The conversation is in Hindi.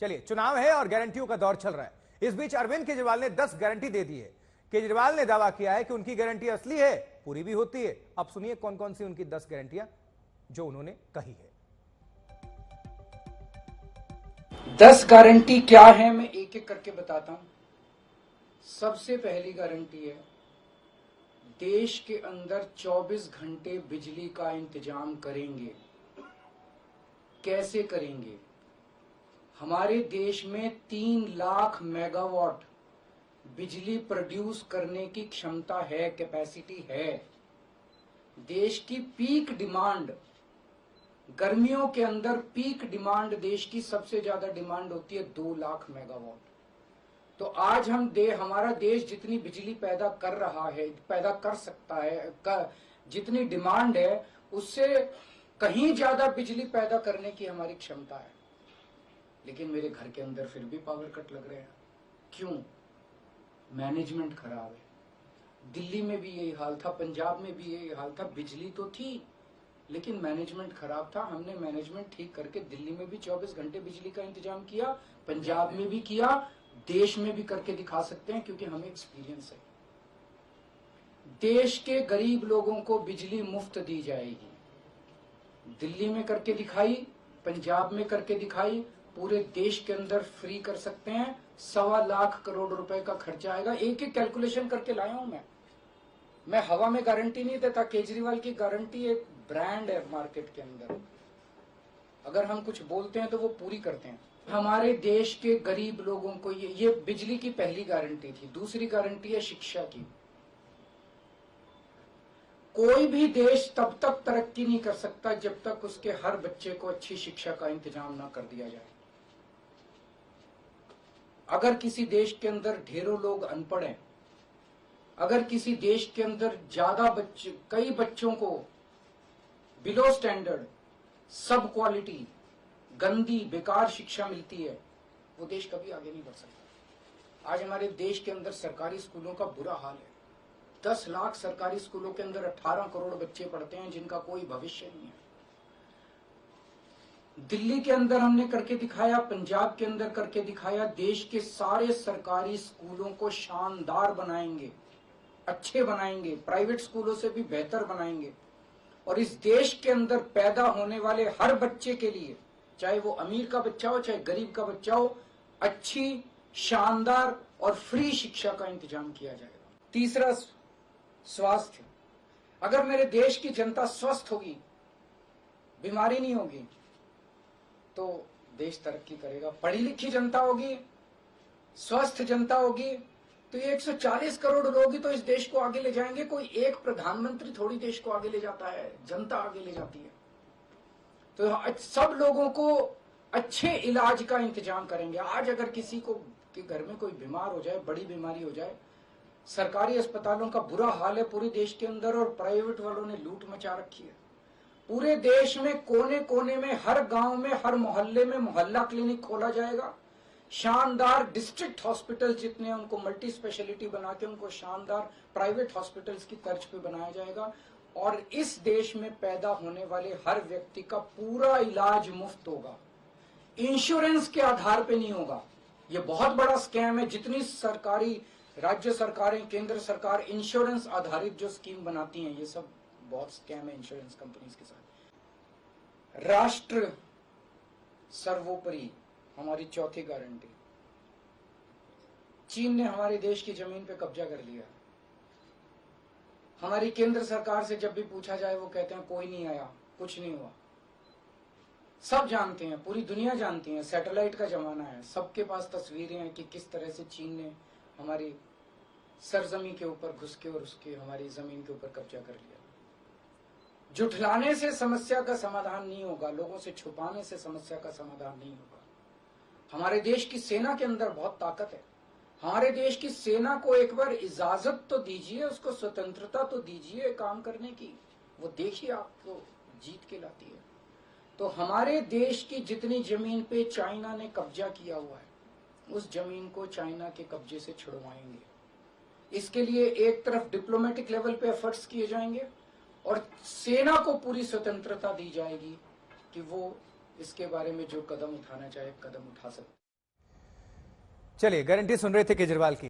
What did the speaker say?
चलिए, चुनाव है और गारंटियों का दौर चल रहा है। इस बीच अरविंद केजरीवाल ने 10 गारंटी दे दी है। केजरीवाल ने दावा किया है कि उनकी गारंटी असली है, पूरी भी होती है। अब सुनिए कौन कौन सी उनकी 10 गारंटियां जो उन्होंने कही है। 10 गारंटी क्या है, मैं एक एक करके बताता हूं। सबसे पहली गारंटी है, देश के अंदर 24 घंटे बिजली का इंतजाम करेंगे। कैसे करेंगे? हमारे देश में 3 लाख मेगावाट बिजली प्रोड्यूस करने की क्षमता है, कैपेसिटी है। देश की पीक डिमांड, गर्मियों के अंदर पीक डिमांड देश की सबसे ज्यादा डिमांड होती है 2 लाख मेगावाट। तो आज हमारा देश जितनी बिजली पैदा कर रहा है, पैदा कर सकता है, जितनी डिमांड है उससे कहीं ज्यादा बिजली पैदा करने की हमारी क्षमता है। लेकिन मेरे घर के अंदर फिर भी पावर कट लग रहे हैं। क्यों? मैनेजमेंट खराब है। दिल्ली में भी यही हाल था, पंजाब में भी यही हाल था। बिजली तो थी लेकिन मैनेजमेंट खराब था। हमने मैनेजमेंट ठीक करके दिल्ली में भी 24 घंटे बिजली का इंतजाम किया, पंजाब में भी किया, देश में भी करके दिखा सकते हैं क्योंकि हमें एक्सपीरियंस है। देश के गरीब लोगों को बिजली मुफ्त दी जाएगी। दिल्ली में करके दिखाई, पंजाब में करके दिखाई, पूरे देश के अंदर फ्री कर सकते हैं। 1.25 लाख करोड़ रुपए का खर्चा आएगा। एक एक कैलकुलेशन करके लाया हूं मैं हवा में गारंटी नहीं देता। केजरीवाल की गारंटी एक ब्रांड है मार्केट के अंदर। अगर हम कुछ बोलते हैं तो वो पूरी करते हैं। हमारे देश के गरीब लोगों को ये बिजली की पहली गारंटी थी। दूसरी गारंटी है शिक्षा की। कोई भी देश तब तक तरक्की नहीं कर सकता जब तक उसके हर बच्चे को अच्छी शिक्षा का इंतजाम ना कर दिया जाए। अगर किसी देश के अंदर ढेरों लोग अनपढ़ हैं, अगर किसी देश के अंदर कई बच्चों को बिलो स्टैंडर्ड, सब क्वालिटी, गंदी बेकार शिक्षा मिलती है, वो देश कभी आगे नहीं बढ़ सकता। आज हमारे देश के अंदर सरकारी स्कूलों का बुरा हाल है। 10 लाख सरकारी स्कूलों के अंदर 18 करोड़ बच्चे पढ़ते हैं जिनका कोई भविष्य नहीं है। दिल्ली के अंदर हमने करके दिखाया, पंजाब के अंदर करके दिखाया। देश के सारे सरकारी स्कूलों को शानदार बनाएंगे, अच्छे बनाएंगे, प्राइवेट स्कूलों से भी बेहतर बनाएंगे। और इस देश के अंदर पैदा होने वाले हर बच्चे के लिए, चाहे वो अमीर का बच्चा हो चाहे गरीब का बच्चा हो, अच्छी, शानदार और फ्री शिक्षा का इंतजाम किया जाएगा। तीसरा, स्वास्थ्य। अगर मेरे देश की जनता स्वस्थ होगी, बीमारी नहीं होगी, तो देश तरक्की करेगा। पढ़ी लिखी जनता होगी, स्वस्थ जनता होगी, तो ये 140 करोड़ लोग ही तो इस देश को आगे ले जाएंगे। कोई एक प्रधानमंत्री थोड़ी देश को आगे ले जाता है, जनता आगे ले जाती है। तो सब लोगों को अच्छे इलाज का इंतजाम करेंगे। आज अगर किसी को के घर में कोई बीमार हो जाए, बड़ी बीमारी हो जाए, सरकारी अस्पतालों का बुरा हाल है पूरे देश के अंदर, और प्राइवेट वालों ने लूट मचा रखी है। पूरे देश में कोने कोने में, हर गांव में, हर मोहल्ले में मोहल्ला क्लिनिक खोला जाएगा। शानदार डिस्ट्रिक्ट हॉस्पिटल जितने, उनको मल्टी स्पेशलिटी बना के उनको शानदार प्राइवेट हॉस्पिटल्स की तर्ज पे बनाया जाएगा। और इस देश में पैदा होने वाले हर व्यक्ति का पूरा इलाज मुफ्त होगा, इंश्योरेंस के आधार पे नहीं होगा। ये बहुत बड़ा स्कैम है। जितनी सरकारी, राज्य सरकारें, केंद्र सरकार इंश्योरेंस आधारित जो स्कीम बनाती हैं, ये सब बहुत स्कैम है इंश्योरेंस कंपनीज के साथ। राष्ट्र सर्वोपरि, हमारी चौथी गारंटी। चीन ने हमारे देश की जमीन पे कब्जा कर लिया। हमारी केंद्र सरकार से जब भी पूछा जाए वो कहते हैं कोई नहीं आया, कुछ नहीं हुआ। सब जानते हैं, पूरी दुनिया जानती है, सैटेलाइट का जमाना है, सबके पास तस्वीरें हैं कि किस तरह से चीन ने हमारी सरजमी के ऊपर घुस के और उसके हमारी जमीन के ऊपर कब्जा कर लिया। जुठलाने से समस्या का समाधान नहीं होगा, लोगों से छुपाने से समस्या का समाधान नहीं होगा। हमारे देश की सेना के अंदर बहुत ताकत है। हमारे देश की सेना को एक बार इजाजत तो दीजिए, उसको स्वतंत्रता तो दीजिए काम करने की। वो देखिए आपको जीत के लाती है। तो हमारे देश की जितनी जमीन पे चाइना ने कब्जा किया हुआ है, उस जमीन को चाइना के कब्जे से छुड़वाएंगे। इसके लिए एक तरफ डिप्लोमेटिक लेवल पे एफर्ट्स किए जाएंगे और सेना को पूरी स्वतंत्रता दी जाएगी कि वो इसके बारे में जो कदम उठाना चाहे कदम उठा सकते। चलिए गारंटी सुन रहे थे केजरीवाल की।